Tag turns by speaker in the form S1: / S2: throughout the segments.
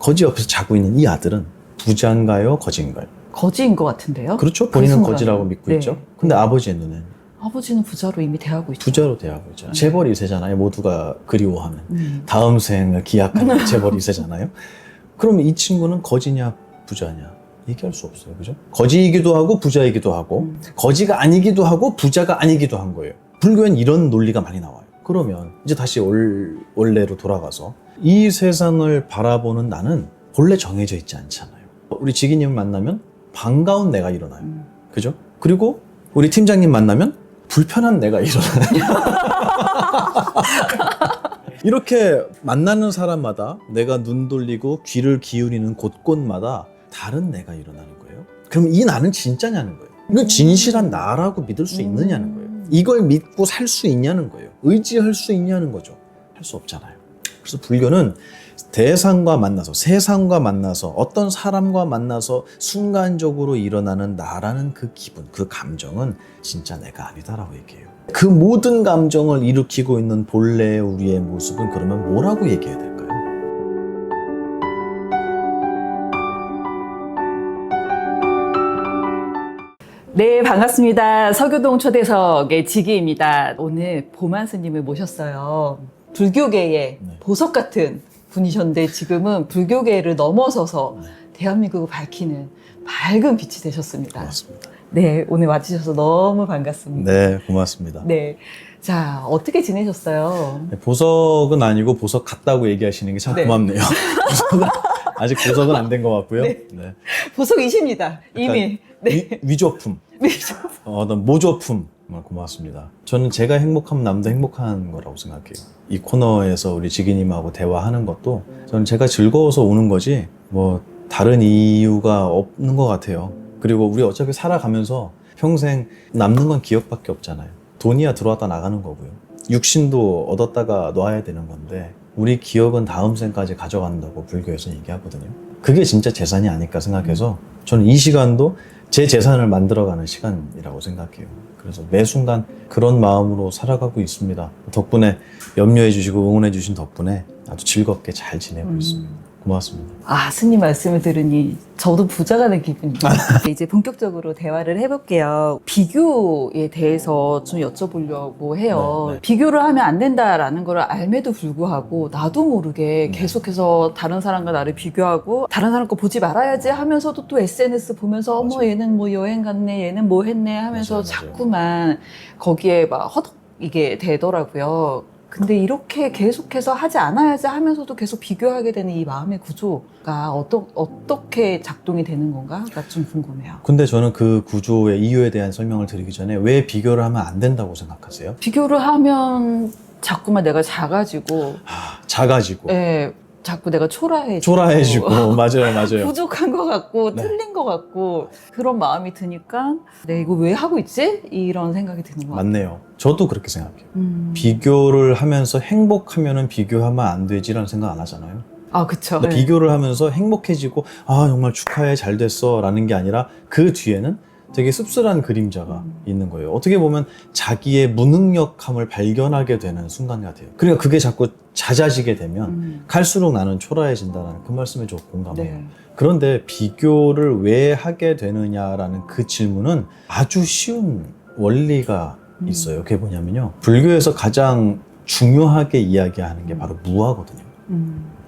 S1: 거지 옆에서 자고 있는 이 아들은 부자인가요? 거지인가요?
S2: 거지인 것 같은데요?
S1: 그렇죠. 본인은
S2: 그
S1: 거지라고 믿고
S2: 네.
S1: 있죠. 근데 아버지의 눈엔
S2: 아버지는 부자로 이미 대하고 있죠.
S1: 부자로 대하고 있잖아요. 재벌 2세잖아요. 모두가 그리워하는.
S2: 다음
S1: 다음 생을 기약하는 재벌 2세잖아요. 그러면 이 친구는 거지냐 부자냐 얘기할 수 없어요. 그죠? 거지이기도 하고 부자이기도 하고 거지가 아니기도 하고 부자가 아니기도 한 거예요. 불교엔 이런 논리가 많이 나와요. 그러면 이제 다시 원래로 돌아가서 이 세상을 바라보는 나는 본래 정해져 있지 않잖아요. 우리 지기님을 만나면 반가운 내가 일어나요. 그죠? 그리고 우리 팀장님 만나면 불편한 내가 일어나요. 이렇게 만나는 사람마다 내가 눈 돌리고 귀를 기울이는 곳곳마다 다른 내가 일어나는 거예요. 그럼 이 나는 진짜냐는 거예요. 이건 진실한 나라고 믿을 수 있느냐는 거예요. 이걸 믿고 살 수 있냐는 거예요. 의지할 수 있냐는 거죠. 할 수 없잖아요. 그래서 불교는 대상과 만나서, 세상과 만나서, 어떤 사람과 만나서 순간적으로 일어나는 나라는 그 기분, 그 감정은 진짜 내가 아니다라고 얘기해요. 그 모든 감정을 일으키고 있는 본래의 우리의 모습은 그러면 뭐라고 얘기해야 될까요?
S2: 네, 반갑습니다. 서교동 초대석의 지기입니다. 오늘 보만 스님을 모셨어요. 불교계의
S1: 네.
S2: 보석 같은 분이셨는데 지금은 불교계를 넘어서서 대한민국을 밝히는 밝은 빛이 되셨습니다.
S1: 고맙습니다.
S2: 네, 오늘 와주셔서 너무 반갑습니다.
S1: 네, 고맙습니다.
S2: 네. 자, 어떻게 지내셨어요?
S1: 보석은 아니고 보석 같다고 얘기하시는 게 참
S2: 네.
S1: 고맙네요. 아직 보석은 안 된 것 같고요.
S2: 네.
S1: 네.
S2: 보석이십니다. 이미. 네.
S1: 위조품, 어떤 모조품. 정말 고맙습니다. 저는 제가 행복하면 남도 행복한 거라고 생각해요. 이 코너에서 우리 지기님하고 대화하는 것도 저는 제가 즐거워서 오는 거지 뭐 다른 이유가 없는 것 같아요. 그리고 우리 어차피 살아가면서 평생 남는 건 기억밖에 없잖아요. 돈이야 들어왔다 나가는 거고요. 육신도 얻었다가 놔야 되는 건데 우리 기억은 다음 생까지 가져간다고 불교에서 얘기하거든요. 그게 진짜 재산이 아닐까 생각해서 저는 이 시간도 제 재산을 만들어가는 시간이라고 생각해요. 그래서 매 순간 그런 마음으로 살아가고 있습니다. 덕분에 염려해 주시고 응원해 주신 덕분에 아주 즐겁게 잘 지내고 있습니다. 고맙습니다.
S2: 아, 스님 말씀을 들으니 저도 부자가 된 기분입니다. 이제 본격적으로 대화를 해볼게요. 비교에 대해서 좀 여쭤보려고 해요.
S1: 네, 네.
S2: 비교를 하면 안 된다라는 걸 알매도 불구하고 나도 모르게 계속해서 다른 사람과 나를 비교하고 다른 사람 거 보지 말아야지 하면서도 또 SNS 보면서 어머
S1: 맞아요.
S2: 얘는 뭐 여행 갔네 얘는 뭐 했네 하면서
S1: 맞아요.
S2: 자꾸만 거기에 막 허덕이게 되더라고요. 근데 이렇게 계속해서 하지 않아야지 하면서도 계속 비교하게 되는 이 마음의 구조가 어떻게 작동이 되는 건가가 좀 궁금해요.
S1: 근데 저는 그 구조의 이유에 대한 설명을 드리기 전에 왜 비교를 하면 안 된다고 생각하세요?
S2: 비교를 하면 자꾸만 내가 작아지고,
S1: 작아지고
S2: 자꾸 내가 초라해지고,
S1: 초라해지고 맞아요.
S2: 부족한 것 같고,
S1: 네.
S2: 틀린 것 같고, 그런 마음이 드니까 내가 이거 왜 하고 있지? 이런 생각이 드는 것 같아요.
S1: 맞네요. 저도 그렇게 생각해요. 비교를 하면서 행복하면은 비교하면 안 되지라는 생각 안 하잖아요.
S2: 아, 그쵸.
S1: 근데 비교를 하면서 행복해지고 아 정말 축하해 잘 됐어 라는 게 아니라 그 뒤에는 되게 씁쓸한 그림자가 있는 거예요. 어떻게 보면 자기의 무능력함을 발견하게 되는 순간 같아요. 그러니까 그게 자꾸 잦아지게 되면 갈수록 나는 초라해진다는 그 말씀에 저 공감해요.
S2: 네.
S1: 그런데 비교를 왜 하게 되느냐라는 그 질문은 아주 쉬운 원리가 있어요. 그게 뭐냐면요. 불교에서 가장 중요하게 이야기하는 게 바로 무아거든요.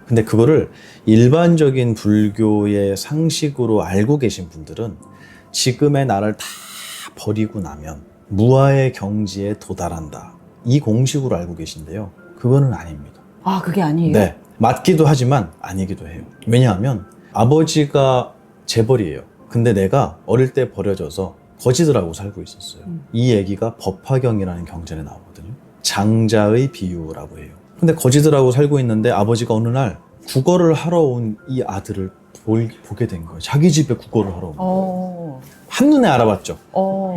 S1: 근데 그거를 일반적인 불교의 상식으로 알고 계신 분들은 지금의 나를 다 버리고 나면 무아의 경지에 도달한다. 이 공식으로 알고 계신데요. 그거는 아닙니다.
S2: 아, 그게 아니에요?
S1: 네. 맞기도 하지만 아니기도 해요. 왜냐하면 아버지가 재벌이에요. 근데 내가 어릴 때 버려져서 거지들하고 살고 있었어요. 이 얘기가 법화경이라는 경전에 나오거든요. 장자의 비유라고 해요. 근데 거지들하고 살고 있는데 아버지가 어느 날 국어를 하러 온 이 아들을 보게 된 거예요. 자기 집에 국어를 하러 온 거예요. 한눈에 알아봤죠.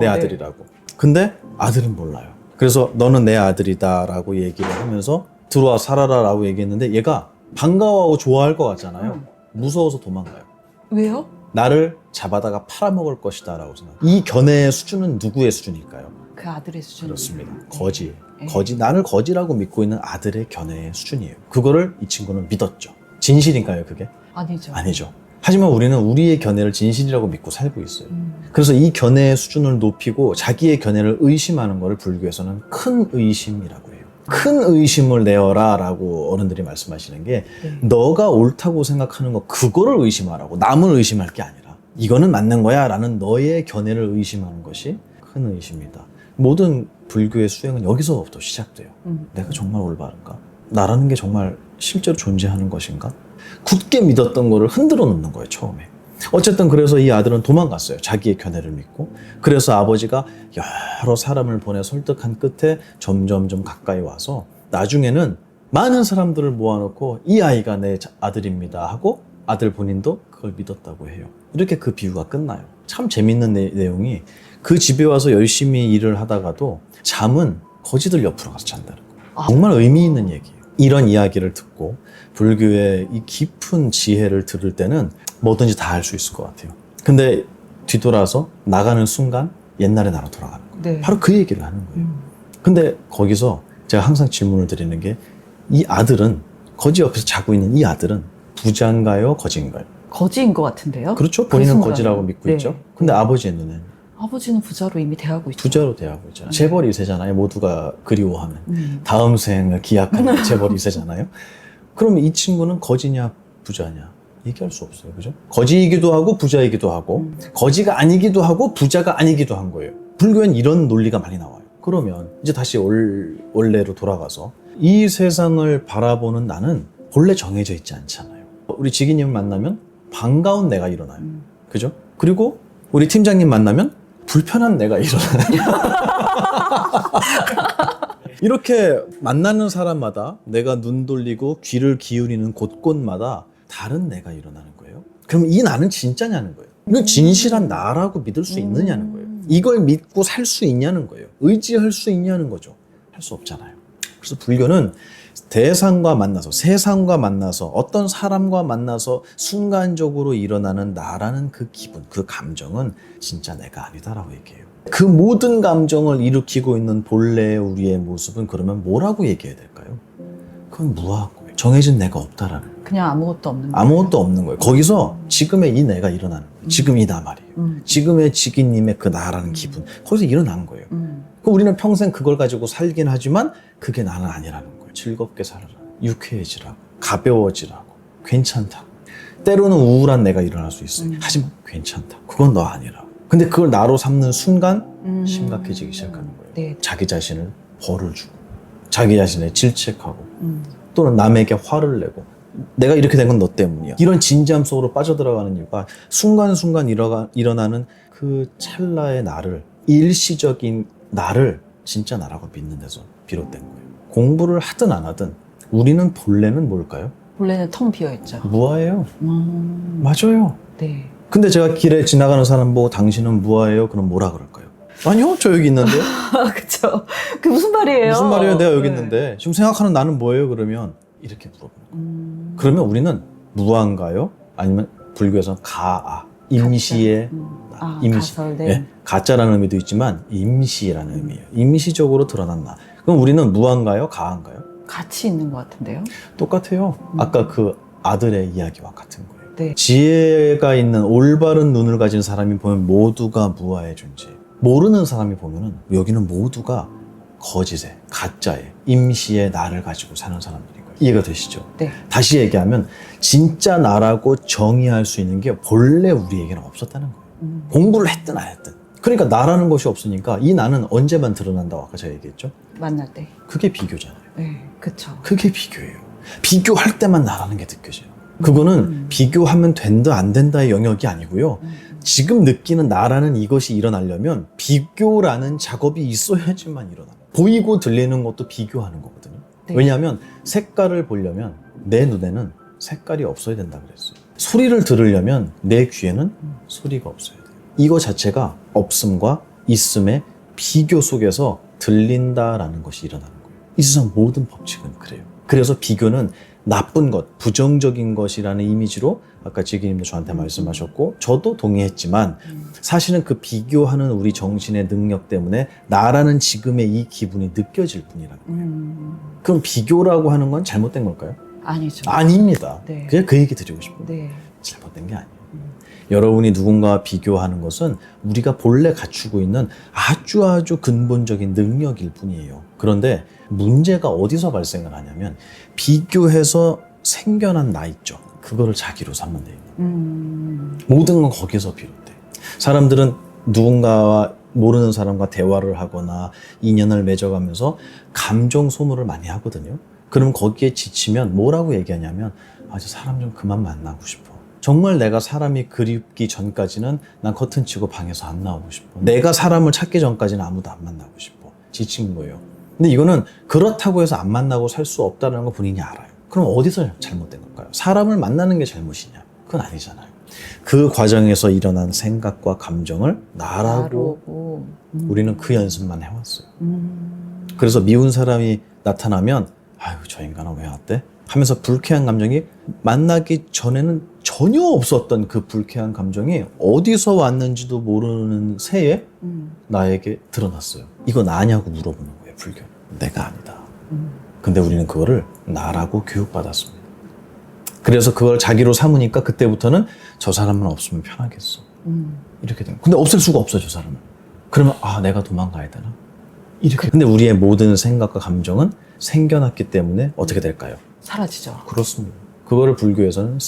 S1: 내 아들이라고. 근데 아들은 몰라요. 그래서 너는 내 아들이다 라고 얘기를 하면서 들어와 살아라 라고 얘기했는데 얘가 반가워하고 좋아할 것 같잖아요. 무서워서 도망가요.
S2: 왜요?
S1: 나를 잡아다가 팔아먹을 것이다 라고 생각해요. 이 견해의 수준은 누구의 수준일까요?
S2: 그 아들의 수준.
S1: 그렇습니다. 거지.
S2: 네.
S1: 나를 거지라고 믿고 있는 아들의 견해의 수준이에요. 그거를 이 친구는 믿었죠. 진실인가요, 그게?
S2: 아니죠.
S1: 아니죠. 하지만 우리는 우리의 견해를 진실이라고 믿고 살고 있어요.
S2: 음.
S1: 그래서 이 견해의 수준을 높이고 자기의 견해를 의심하는 것을 불교에서는 큰 의심이라고 해요. 큰 의심을 내어라 라고 어른들이 말씀하시는 게
S2: 네.
S1: 너가 옳다고 생각하는 거 그거를 의심하라고, 남을 의심할 게 아니라 이거는 맞는 거야 라는 너의 견해를 의심하는 것이 큰 의심이다. 모든 불교의 수행은 여기서부터 시작돼요. 내가 정말 올바른가? 나라는 게 정말 실제로 존재하는 것인가? 굳게 믿었던 거를 흔들어 놓는 거예요, 처음에. 어쨌든 그래서 이 아들은 도망갔어요. 자기의 견해를 믿고. 그래서 아버지가 여러 사람을 보내 설득한 끝에 점점점 가까이 와서 나중에는 많은 사람들을 모아놓고 이 아이가 내 아들입니다 하고 아들 본인도 그걸 믿었다고 해요. 이렇게 그 비유가 끝나요. 참 재밌는 내용이 그 집에 와서 열심히 일을 하다가도 잠은 거지들 옆으로 가서 잔다는 거예요. 정말 의미 있는 얘기예요. 이런 이야기를 듣고 불교의 이 깊은 지혜를 들을 때는 뭐든지 다 할 수 있을 것 같아요. 근데 뒤돌아서 나가는 순간 옛날의 나로 돌아가는 거예요.
S2: 네.
S1: 바로 그 얘기를 하는 거예요. 근데 거기서 제가 항상 질문을 드리는 게 이 아들은, 거지 옆에서 자고 있는 이 아들은 부자인가요? 거지인가요?
S2: 거지인 것 같은데요?
S1: 그렇죠?
S2: 그
S1: 본인은
S2: 순간은.
S1: 거지라고 믿고
S2: 네.
S1: 있죠. 근데 아버지의 눈에는
S2: 아버지는 부자로 이미 대하고 있죠.
S1: 부자로 대하고 있잖아요. 재벌 2세잖아요. 모두가 그리워하는.
S2: 음.
S1: 다음 생을 기약하는 재벌 2세잖아요. 그럼 이 친구는 거지냐 부자냐 얘기할 수 없어요. 그죠? 거지이기도 하고 부자이기도 하고 거지가 아니기도 하고 부자가 아니기도 한 거예요. 불교엔 이런 논리가 많이 나와요. 그러면 이제 다시 원래로 돌아가서 이 세상을 바라보는 나는 본래 정해져 있지 않잖아요. 우리 지기님 만나면 반가운 내가 일어나요. 그죠? 그리고 우리 팀장님 만나면 불편한 내가 일어나요. 이렇게 만나는 사람마다 내가 눈 돌리고 귀를 기울이는 곳곳마다 다른 내가 일어나는 거예요. 그럼 이 나는 진짜냐는 거예요. 이건 진실한 나라고 믿을 수 있느냐는 거예요. 이걸 믿고 살 수 있냐는 거예요. 의지할 수 있냐는 거죠. 할 수 없잖아요. 그래서 불교는 대상과 만나서, 세상과 만나서, 어떤 사람과 만나서 순간적으로 일어나는 나라는 그 기분, 그 감정은 진짜 내가 아니다라고 얘기해요. 그 모든 감정을 일으키고 있는 본래의 우리의 모습은 그러면 뭐라고 얘기해야 될까요? 그건 무한 거예요. 정해진 내가 없다라는 거예요.
S2: 그냥 아무것도 없는 거예요.
S1: 아무것도 없는 거예요. 거기서 지금의 이 내가 일어나는 거예요. 지금 이 나 말이에요. 지금의 지기님의 그 나라는 기분, 거기서 일어난 거예요. 그 우리는 평생 그걸 가지고 살긴 하지만 그게 나는 아니라는 거예요. 즐겁게 살아라, 유쾌해지라고, 가벼워지라고, 괜찮다고. 때로는 우울한 내가 일어날 수 있어요. 하지만 괜찮다. 그건 너 아니라고. 근데 그걸 나로 삼는 순간 심각해지기 시작하는 거예요.
S2: 네.
S1: 자기 자신을 벌을 주고 자기 자신을 질책하고 또는 남에게 화를 내고 내가 이렇게 된 건 너 때문이야. 이런 진지함 속으로 빠져들어가는 이유가 순간순간 일어나는 그 찰나의 나를, 일시적인 나를 진짜 나라고 믿는 데서 비롯된 거예요. 공부를 하든 안 하든 우리는 본래는 뭘까요?
S2: 원래는 텅 비어있죠.
S1: 무아예요. 맞아요.
S2: 네.
S1: 근데 제가 길에 지나가는 사람 보고 당신은 무아예요? 그럼 뭐라 그럴까요? 아니요, 저 여기 있는데요.
S2: 그쵸. 그게 무슨 말이에요?
S1: 무슨 말이에요? 내가 여기
S2: 네.
S1: 있는데 지금 생각하는 나는 뭐예요? 그러면 이렇게 물어보는 거예요. 그러면 우리는 무아인가요? 아니면 불교에서는 가아, 임시의 나,
S2: 가설, 네.
S1: 예, 가짜라는 의미도 있지만 임시라는 의미예요. 임시적으로 드러난 나. 그럼 우리는 무아인가요? 가아인가요?
S2: 같이 있는 것 같은데요?
S1: 똑같아요. 아까 그 아들의 이야기와 같은 거예요.
S2: 네.
S1: 지혜가 있는 올바른 눈을 가진 사람이 보면 모두가 무아의 존재. 모르는 사람이 보면은 여기는 모두가 거짓의, 가짜의, 임시의 나를 가지고 사는 사람들인 거예요. 이해가 되시죠?
S2: 네.
S1: 다시 얘기하면 진짜 나라고 정의할 수 있는 게 본래 우리에게는 없었다는 거예요. 공부를 했든 안 했든. 그러니까 나라는 것이 없으니까 이 나는 언제만 드러난다고 아까 제가 얘기했죠?
S2: 만날 때.
S1: 그게 비교잖아요.
S2: 네. 그쵸.
S1: 그게 비교예요. 비교할 때만 나라는 게 느껴져요. 그거는 비교하면 된다 안 된다의 영역이 아니고요. 지금 느끼는 나라는 이것이 일어나려면 비교라는 작업이 있어야지만 일어나요. 보이고 들리는 것도 비교하는 거거든요.
S2: 네.
S1: 왜냐하면 색깔을 보려면 내 눈에는 색깔이 없어야 된다 그랬어요. 소리를 들으려면 내 귀에는 소리가 없어야 돼요. 이거 자체가 없음과 있음의 비교 속에서 들린다라는 것이 일어나는 거예요. 이 세상 모든 법칙은 그래요. 그래서 비교는 나쁜 것, 부정적인 것이라는 이미지로 아까 지기님도 저한테 말씀하셨고 저도 동의했지만 사실은 그 비교하는 우리 정신의 능력 때문에 나라는 지금의 이 기분이 느껴질 뿐이라는 거예요. 그럼 비교라고 하는 건 잘못된 걸까요?
S2: 아니죠.
S1: 아닙니다.
S2: 네.
S1: 그냥 그 얘기 드리고 싶어요.
S2: 네.
S1: 잘못된 게 아니에요. 여러분이 누군가와 비교하는 것은 우리가 본래 갖추고 있는 아주 근본적인 능력일 뿐이에요. 그런데 문제가 어디서 발생을 하냐면 비교해서 생겨난 나 있죠. 그거를 자기로 삼는 데요. 모든 건 거기서 비롯돼. 사람들은 누군가와 모르는 사람과 대화를 하거나 인연을 맺어가면서 감정 소모를 많이 하거든요. 그럼 거기에 지치면 뭐라고 얘기하냐면 아, 저 사람 좀 그만 만나고 싶어. 정말 내가 사람이 그립기 전까지는 난 커튼 치고 방에서 안 나오고 싶어. 내가 사람을 찾기 전까지는 아무도 안 만나고 싶어. 지친 거예요. 근데 이거는 그렇다고 해서 안 만나고 살 수 없다는 거 본인이 알아요. 그럼 어디서 잘못된 걸까요? 사람을 만나는 게 잘못이냐? 그건 아니잖아요. 그 과정에서 일어난 생각과 감정을 나라고 우리는 그 연습만 해왔어요. 그래서 미운 사람이 나타나면 아유 저 인간은 왜 왔대? 하면서 불쾌한 감정이 만나기 전에는 전혀 없었던 그 불쾌한 감정이 어디서 왔는지도 모르는 새에 나에게 드러났어요. 이거 나냐고 물어보는 거예요, 불교. 내가 아니다. 근데 우리는 그거를 나라고 교육받았습니다. 그래서 그걸 자기로 삼으니까 그때부터는 저 사람만 없으면 편하겠어. 이렇게 된 거예요. 근데 없앨 수가 없어, 저 사람은. 그러면 아, 내가 도망가야 되나? 이렇게. 근데 우리의 모든 생각과 감정은 생겨났기 때문에 어떻게 될까요?
S2: 사라지죠.
S1: 그렇습니다. 그거를 불교에서는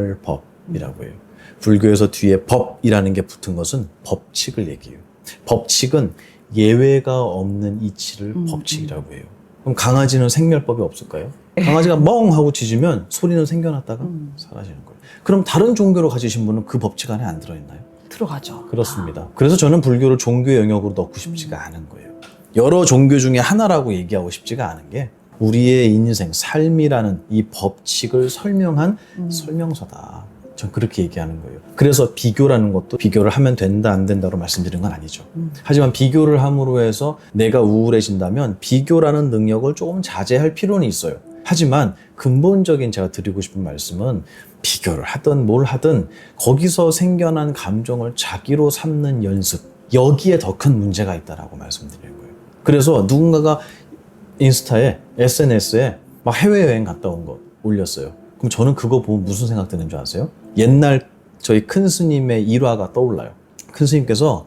S1: 생멸법이라고 해요. 불교에서 뒤에 법이라는 게 붙은 것은 법칙을 얘기해요. 법칙은 예외가 없는 이치를 법칙이라고 해요. 그럼 강아지는 생멸법이 없을까요? 강아지가 멍 하고 짖으면 소리는 생겨났다가 사라지는 거예요. 그럼 다른 종교로 가지신 분은 그 법칙 안에 안 들어있나요?
S2: 들어가죠.
S1: 그렇습니다. 그래서 저는 불교를 종교의 영역으로 넣고 싶지가 않은 거예요. 여러 종교 중에 하나라고 얘기하고 싶지가 않은 게 우리의 인생, 삶이라는 이 법칙을 설명한 설명서다. 전 그렇게 얘기하는 거예요. 그래서 비교라는 것도 비교를 하면 된다 안 된다로 말씀드리는 건 아니죠. 하지만 비교를 함으로 해서 내가 우울해진다면 비교라는 능력을 조금 자제할 필요는 있어요. 하지만 근본적인 제가 드리고 싶은 말씀은 비교를 하든 뭘 하든 거기서 생겨난 감정을 자기로 삼는 연습, 여기에 더 큰 문제가 있다라고 말씀드리는 거예요. 그래서 누군가가 인스타에, SNS에 막 해외여행 갔다 온 거 올렸어요. 그럼 저는 그거 보면 무슨 생각 드는 줄 아세요? 옛날 저희 큰 스님의 일화가 떠올라요. 큰 스님께서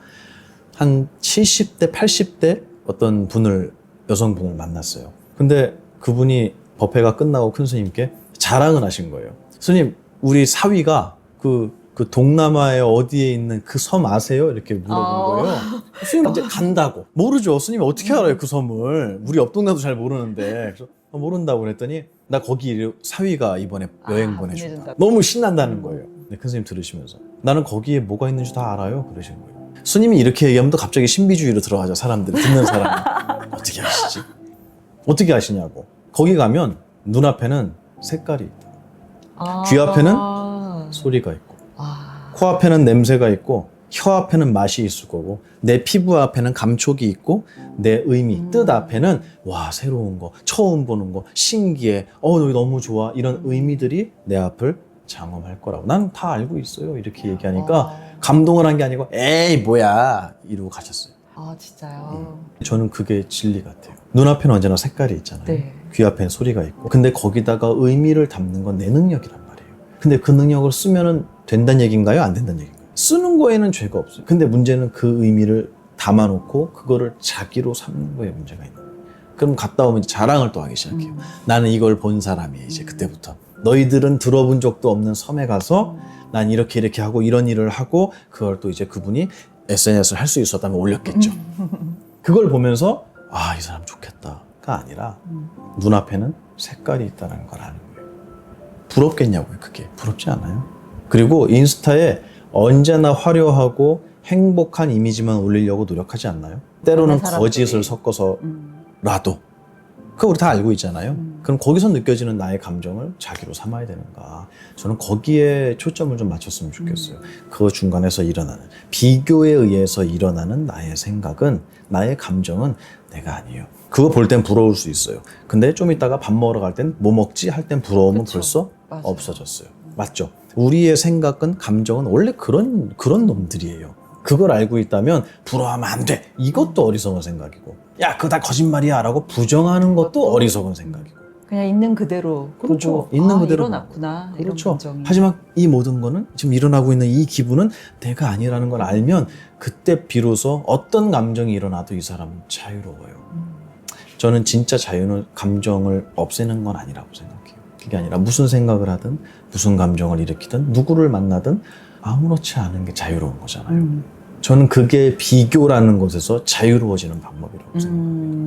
S1: 한 70대, 80대 어떤 분을, 여성분을 만났어요. 근데 그분이 법회가 끝나고 큰 스님께 자랑을 하신 거예요. 스님, 우리 사위가 그 동남아에 어디에 있는 그 섬 아세요? 이렇게 물어본 거예요. 스님 이제 간다고. 모르죠. 스님이 어떻게 알아요, 그 섬을. 우리 옆 동네도 잘 모르는데. 그래서 모른다고 그랬더니 나 거기 사위가 이번에 여행 보내준다.
S2: 보내준다.
S1: 너무 신난다는 거예요. 네, 큰 스님 들으시면서. 나는 거기에 뭐가 있는지 다 알아요. 그러신 거예요. 스님이 이렇게 얘기하면 또 갑자기 신비주의로 들어가죠. 사람들이, 듣는 사람이. 어떻게 아시지? 어떻게 아시냐고. 거기 가면 눈앞에는 색깔이 있다. 귀 앞에는 소리가 있고, 코 앞에는 냄새가 있고, 혀 앞에는 맛이 있을 거고, 내 피부 앞에는 감촉이 있고, 내 의미, 뜻 앞에는 와, 새로운 거, 처음 보는 거, 신기해, 여기 너무 좋아, 이런 의미들이 내 앞을 장엄할 거라고. 난 다 알고 있어요. 이렇게 얘기하니까 감동을 한 게 아니고 에이 뭐야 이러고 가셨어요.
S2: 아, 진짜요?
S1: 저는 그게 진리 같아요. 눈앞에는 언제나 색깔이 있잖아요.
S2: 네.
S1: 귀 앞에는 소리가 있고. 근데 거기다가 의미를 담는 건 내 능력이란 말이에요. 근데 그 능력을 쓰면은 된다는 얘기인가요? 안 된다는 얘기인가요? 쓰는 거에는 죄가 없어요. 근데 문제는 그 의미를 담아놓고 그거를 자기로 삼는 거에 문제가 있는 거예요. 그럼 갔다 오면 자랑을 또 하기 시작해요. 나는 이걸 본 사람이에요. 이제 그때부터. 너희들은 들어본 적도 없는 섬에 가서 난 이렇게 하고 이런 일을 하고 그걸 또 이제 그분이 SNS를 할 수 있었다면 올렸겠죠. 그걸 보면서 아, 이 사람 좋겠다가 아니라 눈앞에는 색깔이 있다는 걸 아는 거예요. 부럽겠냐고요, 그게. 부럽지 않아요. 그리고 인스타에 언제나 화려하고 행복한 이미지만 올리려고 노력하지 않나요? 때로는 거짓을 섞어서라도. 그거 우리 다 알고 있잖아요. 그럼 거기서 느껴지는 나의 감정을 자기로 삼아야 되는가. 저는 거기에 초점을 좀 맞췄으면 좋겠어요. 그 중간에서 일어나는, 비교에 의해서 일어나는 나의 생각은, 나의 감정은 내가 아니에요. 그거 볼 땐 부러울 수 있어요. 근데 좀 이따가 밥 먹으러 갈 땐 뭐 먹지? 할 땐 부러우면
S2: 그쵸.
S1: 벌써
S2: 맞아요.
S1: 없어졌어요. 맞죠? 우리의 생각은, 감정은 원래 그런 놈들이에요. 그걸 알고 있다면 부러워하면 안 돼. 이것도 어리석은 생각이고, 야, 그거 다 거짓말이야 라고 부정하는 것도 어리석은 생각이고.
S2: 그냥 있는 그대로
S1: 그렇죠.
S2: 보고,
S1: 있는
S2: 아,
S1: 그대로
S2: 일어났구나.
S1: 그렇죠.
S2: 이런 감정이.
S1: 하지만 이 모든 거는 지금 일어나고 있는 이 기분은 내가 아니라는 걸 알면 그때 비로소 어떤 감정이 일어나도 이 사람은 자유로워요. 저는 진짜 자유는 감정을 없애는 건 아니라고 생각해요. 그게 아니라 무슨 생각을 하든 무슨 감정을 일으키든 누구를 만나든 아무렇지 않은 게 자유로운 거잖아요. 저는 그게 비교라는 곳에서 자유로워지는 방법이라고 생각해요.